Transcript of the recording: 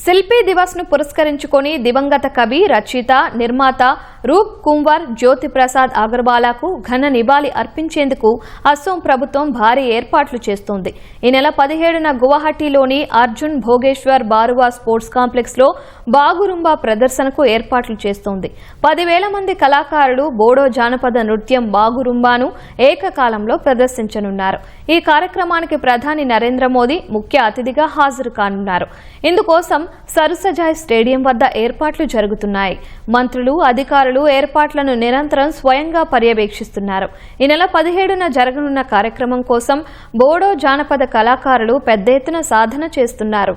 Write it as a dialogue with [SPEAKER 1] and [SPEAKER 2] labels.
[SPEAKER 1] శిల్పీ దివస్ ను పురస్కరించుకొని దివంగత కవి, రచయిత, నిర్మాత రూప్ కుంవర్ జ్యోతి ప్రసాద్ అగర్వాలాకు ఘన నివాళి అర్పించేందుకు అస్సోం ప్రభుత్వం భారీ ఏర్పాట్లు చేస్తోంది. ఈ నెల 17న గువాహటిలోని అర్జున్ భోగేశ్వర్ బారువా స్పోర్ట్స్ కాంప్లెక్స్ లో బాగురుంబా ప్రదర్శనకు ఏర్పాట్లు చేస్తోంది. 10,000 మంది కళాకారులు బోడో జానపద నృత్యం బాగురుంబాను ఏకకాలంలో ప్రదర్శించనున్నారు. ఈ కార్యక్రమానికి ప్రధాని నరేంద్ర మోదీ ముఖ్య అతిథిగా హాజరు కానున్నారు. ఇందుకోసం సరుసజాయ్ స్టేడియం వద్ద ఏర్పాట్లు జరుగుతున్నాయి. మంత్రులు, అధికారులు ఏర్పాట్లను నిరంతరం స్వయంగా పర్యవేక్షిస్తున్నారు. ఈ నెల 17న జరగనున్న కార్యక్రమం కోసం బోడో జానపద కళాకారులు పెద్ద ఎత్తున సాధన చేస్తున్నారు.